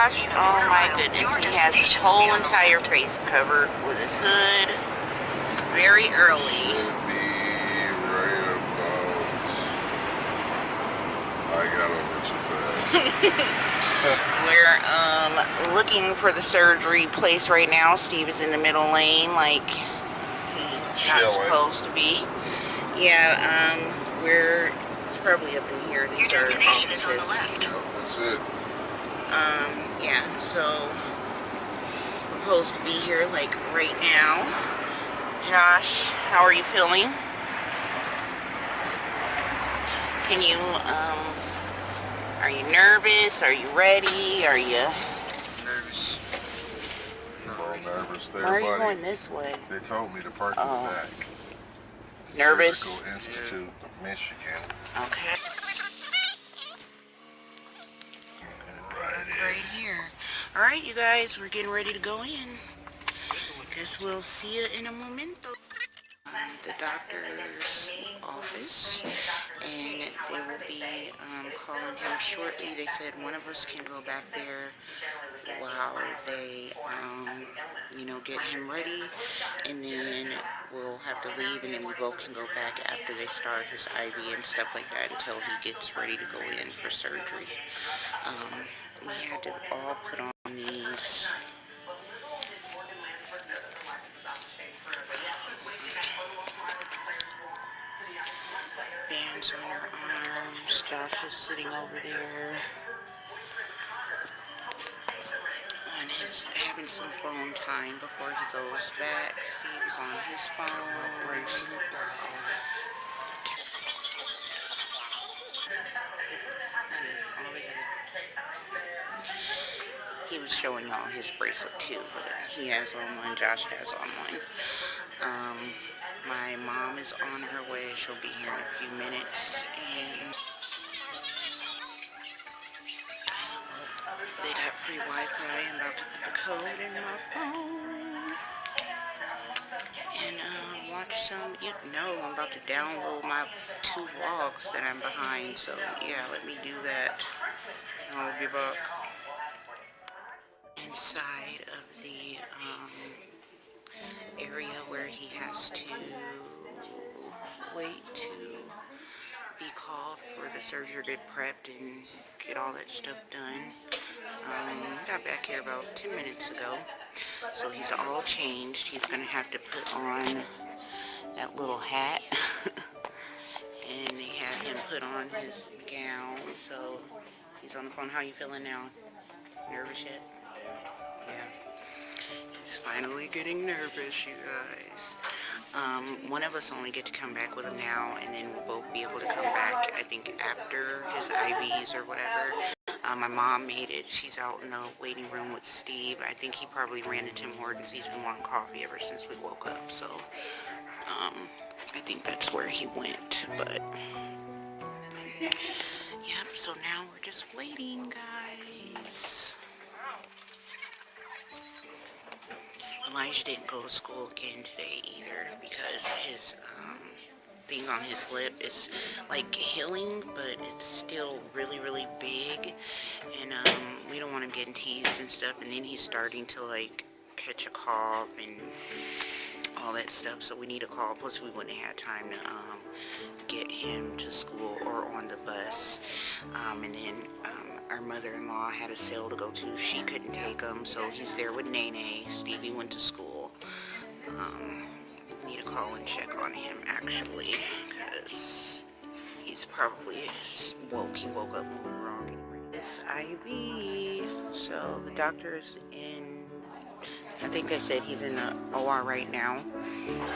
Josh, oh my goodness, he has his whole entire face covered with his hood. It's very early. I got over too fast. We're looking for the surgery place right now. Steve is in the middle lane, like he's not supposed to be. Yeah, it's probably up in here. Your destination is on the left. That's it. Yeah, so we're supposed to be here like right now. Josh, how are you feeling? Can you, are you nervous? Are you ready? Are you nervous? No, nervous there, Why are you buddy. going this way? They told me to park in the back. Nervous? Surgical Institute of Michigan. Okay. Right here. Alright, you guys, we're getting ready to go in. Guess we'll see you in a momento. The doctor's office, and they will be calling him shortly. They said one of us can go back there while they, get him ready, and then we'll have to leave, and then we both can go back after they start his IV and stuff like that until he gets ready to go in for surgery. We had to all put on these bands on your arms. Josh is sitting over there and he's having some phone time before he goes back. Steve is on his phone. He was showing all his bracelet too, but he has on one, Josh has on one. My mom is on her way. She'll be here in a few minutes. And they got free Wi-Fi. I'm about to put the code in my phone. And watch some, I'm about to download my 2 vlogs that I'm behind. So yeah, let me do that. I'll be back. Inside of the area where he has to wait to be called for the surgery, get prepped and get all that stuff done. Got back here about 10 minutes ago, so he's all changed. He's gonna have to put on that little hat and they have him put on his gown. So he's on the phone. How you feeling now? Nervous yet? Yeah. He's finally getting nervous, you guys. One of us only get to come back with him now, and then we'll both be able to come back, I think, after his IVs or whatever. My mom made it. She's out in the waiting room with Steve. I think he probably ran into Tim Hortons. He's been wanting coffee ever since we woke up, so I think that's where he went, but yep, so now we're just waiting, guys. Elijah didn't go to school again today either because his thing on his lip is like healing, but it's still really, really big, and we don't want him getting teased and stuff, and then he's starting to like catch a cough and all that stuff, so we need a call. Plus we wouldn't have had time to get him to school or on the bus, and then our mother-in-law had a sale to go to. She couldn't take him, so he's there with Nene. Stevie went to school. Need to call and check on him actually, because he's probably woke. He woke up when we were all getting ready. This IV. So the doctor's in, I think they said he's in the OR right now,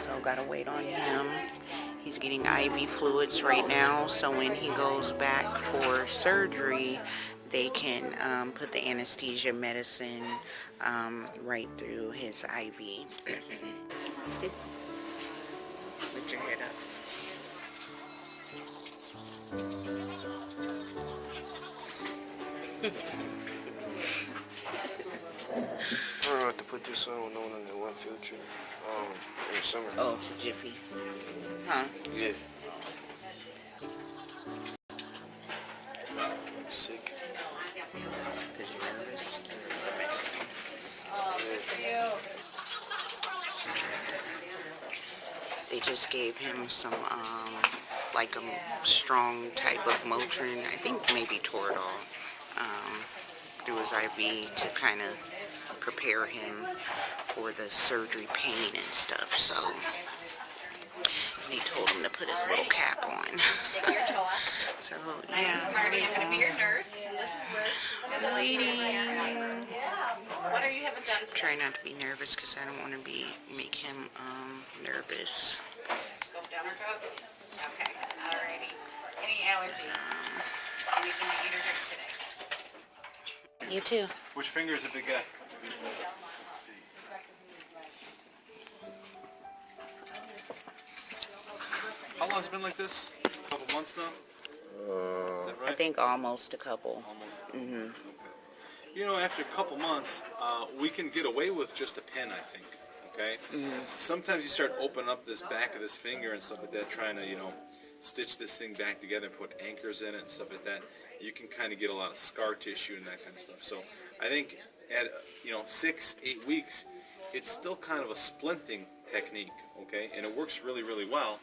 so gotta wait on him. He's getting IV fluids right now, so when he goes back for surgery, they can put the anesthesia medicine right through his IV. Put your head up. I don't have to put this on no one in the one field trip in the summer. Oh, to Jiffy. Huh? Yeah. Sick. Because you're nervous? They just gave him some, like a strong type of Motrin, I think maybe Toradol, through his IV to kind of prepare him for the surgery pain and stuff, so they told him to put his little cap on. So, yeah, I'm going to be your nurse, and this is Liz. She's going to waiting. What are you having done today? Try not to be nervous because I don't want to make him nervous. Scope down her coat? Okay, alrighty. Any allergies? Anything to eat or drink today? You too. Which finger is the big guy? How long has it been like this? A couple months now? Is that right? I think almost a couple. Almost a couple months, okay. You know, after a couple months, we can get away with just a pen, I think, okay? Sometimes you start opening up this back of this finger and stuff like that, trying to, you know, stitch this thing back together and put anchors in it and stuff like that. You can kind of get a lot of scar tissue and that kind of stuff. So I think at, you know, 6-8 weeks, it's still kind of a splinting technique, okay? And it works really, really well,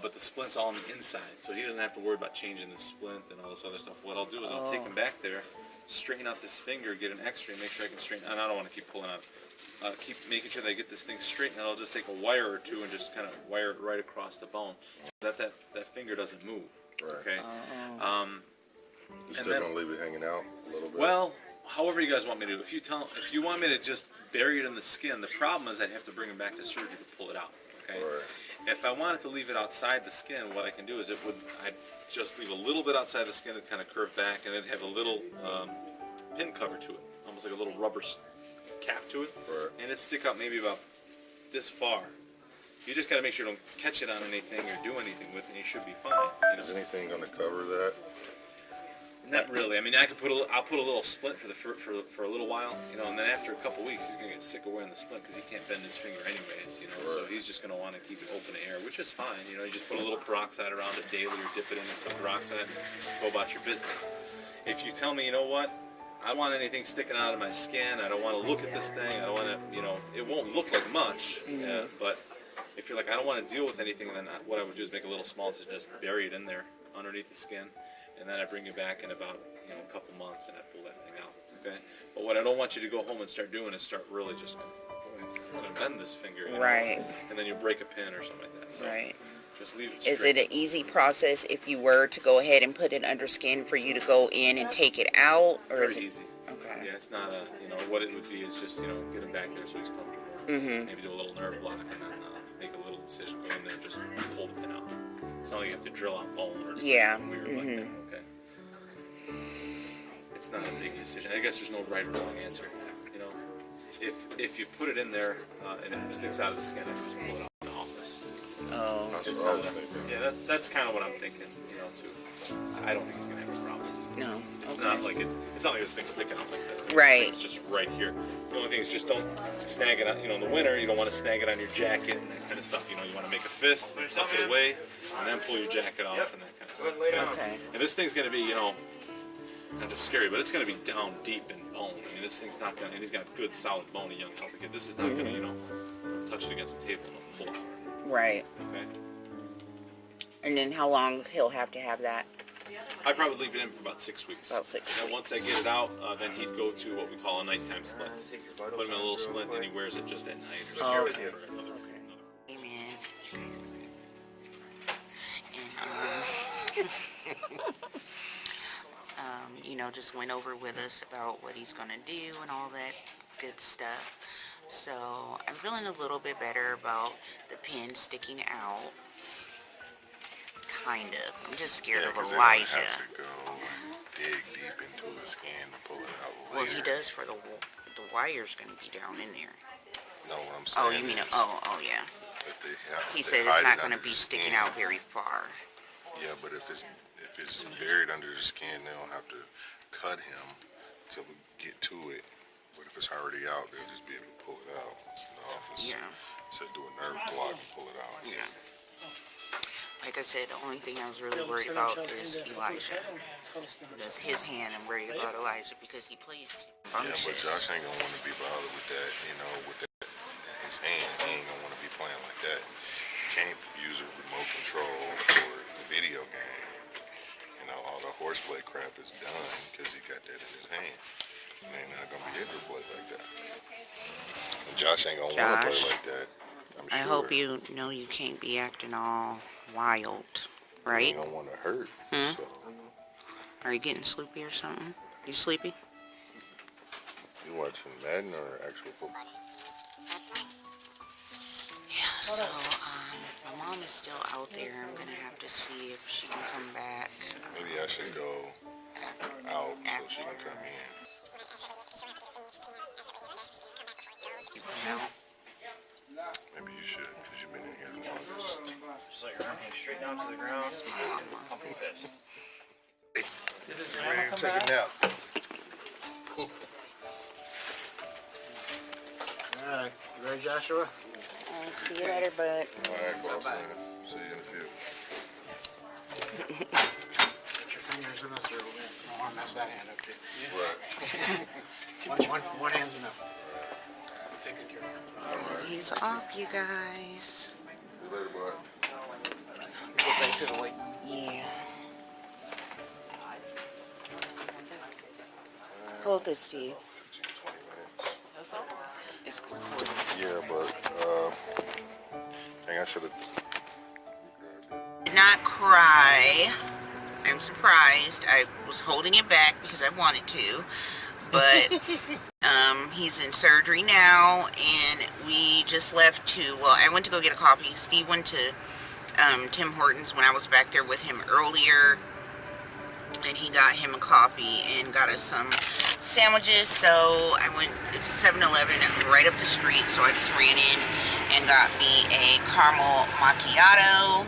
but the splint's all on the inside, so he doesn't have to worry about changing the splint and all this other stuff. What I'll do is I'll take him back there, straighten out this finger, get an x-ray, make sure I can straighten, and I don't want to keep pulling out, keep making sure that I get this thing straight, and I'll just take a wire or two and just kind of wire it right across the bone, so that finger doesn't move, okay? You still gonna leave it hanging out a little bit? Well, however you guys want me to do. If you want me to just bury it in the skin, the problem is I'd have to bring him back to surgery to pull it out, okay? Right. If I wanted to leave it outside the skin, what I can do is I'd just leave a little bit outside the skin and kind of curve back, and then have a little pin cover to it, almost like a little rubber cap to it, Right. and it stick out maybe about this far. You just got to make sure you don't catch it on anything or do anything with it, and you should be fine. You know? Is anything gonna cover that? Not really. I mean, I'll put a little splint for a little while, you know, and then after a couple weeks, he's gonna get sick of wearing the splint because he can't bend his finger anyways, you know. So he's just gonna want to keep it open to air, which is fine. You know, you just put a little peroxide around it daily, or dip it in some peroxide, and go about your business. If you tell me, you know what, I don't want anything sticking out of my skin, I don't want to look at this thing, I don't want to, you know, it won't look like much, but if you're like, I don't want to deal with anything, then what I would do is make a little small incision, just bury it in there underneath the skin. And then I bring you back in about, you know, a couple months, and I pull that thing out, okay? But what I don't want you to go home and start doing is start really just, I'm going to bend this finger, you know, Right. and then you break a pin or something like that. So Right. just leave it straight. Is it an easy process if you were to go ahead and put it under skin for you to go in and take it out, or Very is it easy. okay? Yeah, it's not a, you know, what it would be is just, you know, get him back there so he's comfortable. Maybe do a little nerve block, and then make a little incision, go in there and just pull the pin out. It's not like you have to drill out bone or something weird like that, okay? It's not a big decision. I guess there's no right or wrong answer, you know? If you put it in there and it sticks out of the skin, I can just pull it out in the office. Oh. That's It's what I not was a, thinking. yeah, that's kind of what I'm thinking, you know, too. I don't think he's gonna have a problem. No. It's Okay. not like it's not like this thing's sticking out like this. Right. It's just right here. The only thing is just don't snag it on, you know, in the winter, you don't want to snag it on your jacket and that kind of stuff. You know, you want to make a fist, tuck it away, and then pull your jacket off and that kind of stuff. Okay. And this thing's going to be, you know, not just scary, but it's going to be down deep in bone. I mean, this thing's not going to, and he's got good, solid bone, a young, healthy kid. This is not going to, you know, touch it against the table and pull out. Right. Okay? And then how long he'll have to have that? I'd probably leave it in for about 6 weeks. About 6 And then once I get it out, then he'd go to what we call a nighttime splint. Put him in a little splint, and he wears it just at night or something. Okay. For another. Amen. And, you know, just went over with us about what he's going to do and all that good stuff. So I'm feeling a little bit better about the pin sticking out. Kind of. I'm just scared of 'cause Elijah. they're gonna have to go and dig deep into his skin to pull it out later. Well, he does for the wire's going to be down in there. No, what I'm saying Oh, you mean, is, oh yeah. if they have, He if said they it's hide not it going to under be the sticking skin, out very far. Yeah, but if it's buried under the skin, they don't have to cut him till we get to it. But if it's already out, they'll just be able to pull it out in the office. Yeah. So do a nerve block and pull it out. Yeah. Like I said, the only thing I was really worried about is Elijah. That's his hand. I'm worried about Elijah because he plays Yeah, but Josh ain't gonna want to be bothered with that, you know, with that in his hand. He ain't gonna crap is done because he got that in his hand. And they're not gonna be able to play like that. And Josh ain't gonna want to play Josh, like that. I'm I sure. hope you know you can't be acting all wild, right? He don't want to hurt. Hmm? So Are you getting sleepy or something? You sleepy? you watching Madden or actual football? Yeah, so, my mom is still out there. I'm gonna have to see if she can come back. Maybe I should go out so she can come in. No. Maybe you should, because you've been in here the longest. Just let your arm hang straight down to the ground. Pump your fist. Ready to take a nap. Alright, you ready, Joshua? See you later, bud. Alright, boss man. See you in a few. Put your fingers in this or don't want to mess that hand up too. Right. One hand's enough. Take good care of it. He's off, you guys. See you later, bud. Go back to the lake. Yeah. Hold this, Steve. 15, 20 minutes. It's recording. Yeah, but, dang, I should have. Did not cry. I'm surprised. I was holding it back because I wanted to. But he's in surgery now, and we just left to, well, I went to go get a coffee. Steve went to Tim Hortons when I was back there with him earlier, and he got him a coffee and got us some sandwiches. So I went, it's 7-Eleven right up the street, so I just ran in and got me a caramel macchiato.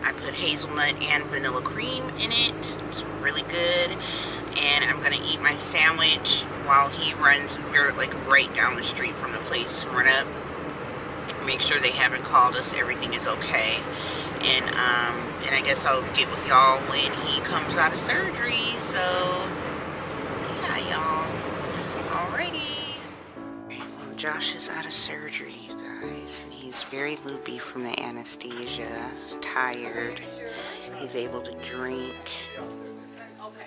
I put hazelnut and vanilla cream in it. It's really good. And I'm gonna eat my sandwich while he runs. We're like right down the street from the place to run up. Make sure they haven't called us. Everything is okay. And I guess I'll get with y'all when he comes out of surgery. So yeah, y'all. Alrighty. Well, Josh is out of surgery, you guys, and he's very loopy from the anesthesia. He's tired. He's able to drink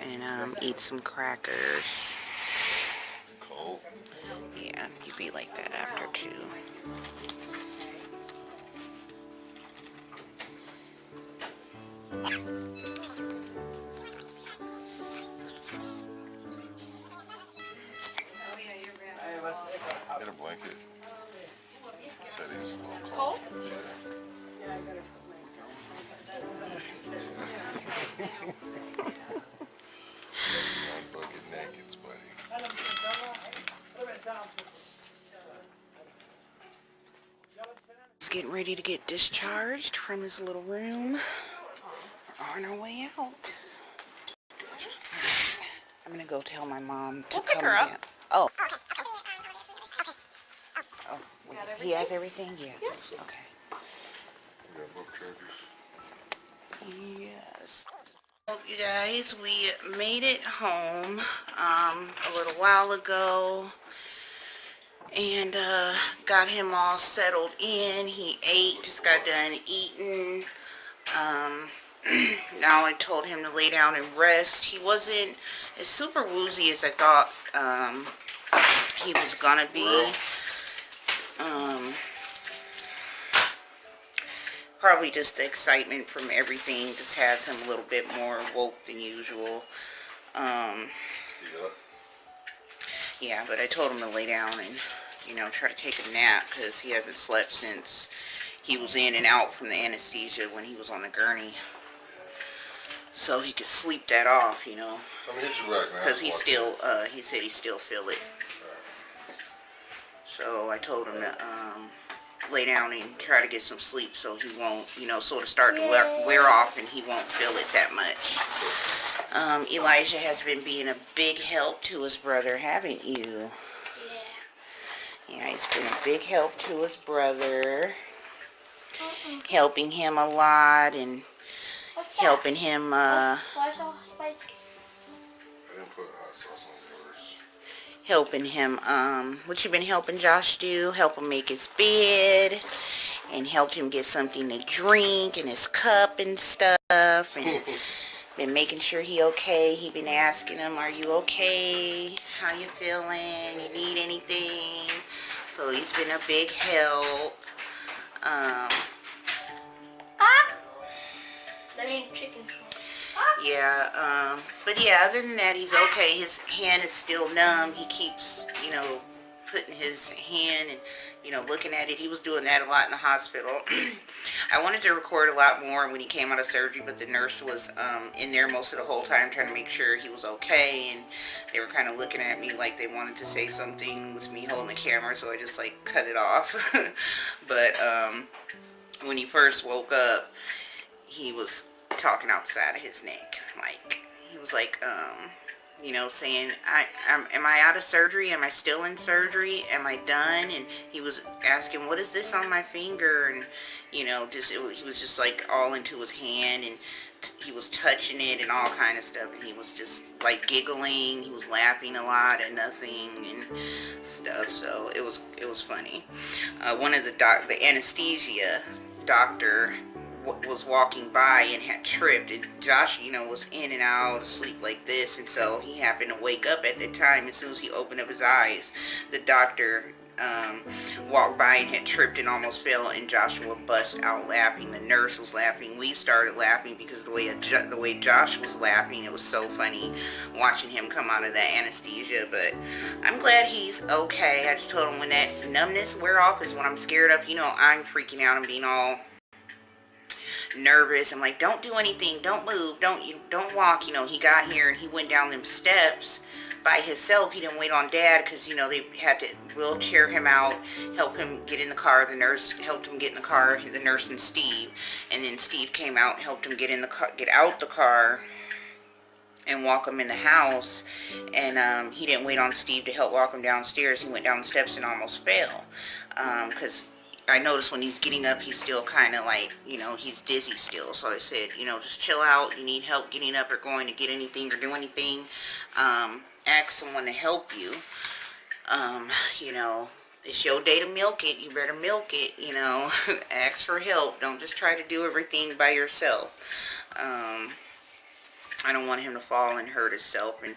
and eat some crackers. Cold. Yeah, you'd be like that after too. Get a blanket. Said he's a little cold. Yeah. Not bucket naked, buddy. He's getting ready to get discharged from his little room. We're on our way out. I'm gonna go tell my mom to come her up. down. Oh. Oh, he has everything? Yeah. Okay. You got book chargers? Yes. Well, you guys, we made it home a little while ago and got him all settled in. He ate, just got done eating. Now I told him to lay down and rest. He wasn't as super woozy as I thought he was gonna be. Probably just the excitement from everything just has him a little bit more woke than usual. Yeah, but I told him to lay down and, you know, try to take a nap because he hasn't slept since he was in and out from the anesthesia when he was on the gurney. So he could sleep that off, you know. Let me hit you right, man. Because he still, he said he still feel it. So I told him to lay down and try to get some sleep so he won't, you know, sort of start to wear off and he won't feel it that much. Elijah has been being a big help to his brother, haven't you? Yeah, he's been a big help to his brother. Helping him a lot and helping him, I didn't put hot sauce on yours. helping him, what you been helping Josh do? Help him make his bed, and helped him get something to drink, and his cup and stuff, and Been making sure he okay. He been asking him, are you okay? How you feeling? You need anything? So he's been a big help. Yeah, but yeah, other than that, he's okay. His hand is still numb. He keeps, you know, putting his hand and, you know, looking at it. He was doing that a lot in the hospital. I wanted to record a lot more when he came out of surgery, but the nurse was in there most of the whole time trying to make sure he was okay, and they were kind of looking at me like they wanted to say something with me holding the camera, so I just like cut it off. But when he first woke up, he was talking outside of his neck. Like, he was like, you know, saying, am I out of surgery? Am I still in surgery? Am I done? And he was asking, what is this on my finger? And, you know, just, he was just like all into his hand, and he was touching it and all kind of stuff. And he was just like giggling. He was laughing a lot at nothing and stuff. So it was funny. One of the anesthesia doctor was walking by and had tripped, and Josh, you know, was in and out asleep like this, and so he happened to wake up at the time. As soon as he opened up his eyes, the doctor walked by and had tripped and almost fell, and Joshua bust out laughing. The nurse was laughing. We started laughing because the way Josh was laughing, it was so funny watching him come out of that anesthesia. But I'm glad he's okay. I just told him when that numbness wear off is what I'm scared of. You know, I'm freaking out and being all nervous. I'm like, don't do anything, don't move, don't walk. You know, he got here and he went down them steps by himself. He didn't wait on Dad because, you know, they had to wheelchair him out, help him get in the car. The nurse helped him get in the car, the nurse and Steve, and then Steve came out and helped him get in the car, get out the car and walk him in the house. And he didn't wait on Steve to help walk him downstairs. He went down the steps and almost fell, because I noticed when he's getting up, he's still kind of like, you know, he's dizzy still. So I said, you know, just chill out. You need help getting up or going to get anything or do anything. Ask someone to help you. You know, it's your day to milk it. You better milk it, you know. Ask for help. Don't just try to do everything by yourself. I don't want him to fall and hurt himself. And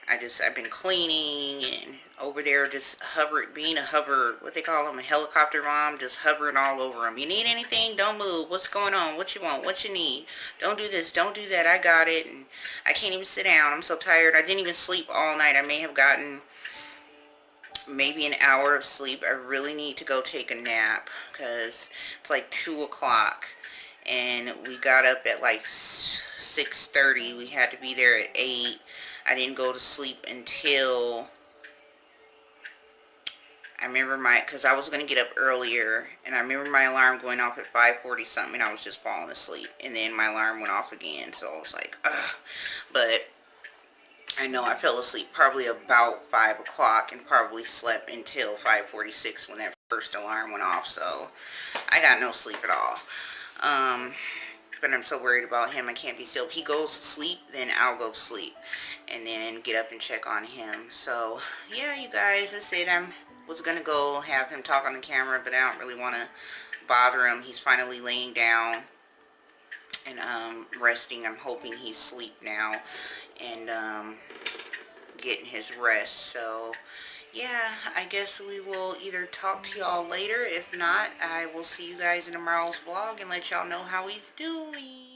I've been cleaning and over there just being a what they call them, a helicopter mom, just hovering all over him. You need anything? Don't move. What's going on? What you want? What you need? Don't do this. Don't do that. I got it. And I can't even sit down. I'm so tired. I didn't even sleep all night. I may have gotten maybe an hour of sleep. I really need to go take a nap because it's like 2 o'clock. And we got up at like 6:30. We had to be there at 8. I didn't go to sleep until, I remember because I was going to get up earlier, and I remember my alarm going off at 5:40 something, and I was just falling asleep, and then my alarm went off again, so I was like, ugh. But I know I fell asleep probably about 5 o'clock and probably slept until 5:46 when that first alarm went off, so I got no sleep at all. But I'm so worried about him. I can't be still. If he goes to sleep, then I'll go to sleep and then get up and check on him. So yeah, you guys, I said I was gonna go have him talk on the camera, but I don't really want to bother him. He's finally laying down and resting. I'm hoping he's asleep now and getting his rest. So yeah, I guess we will either talk to y'all later. If not, I will see you guys in tomorrow's vlog and let y'all know how he's doing.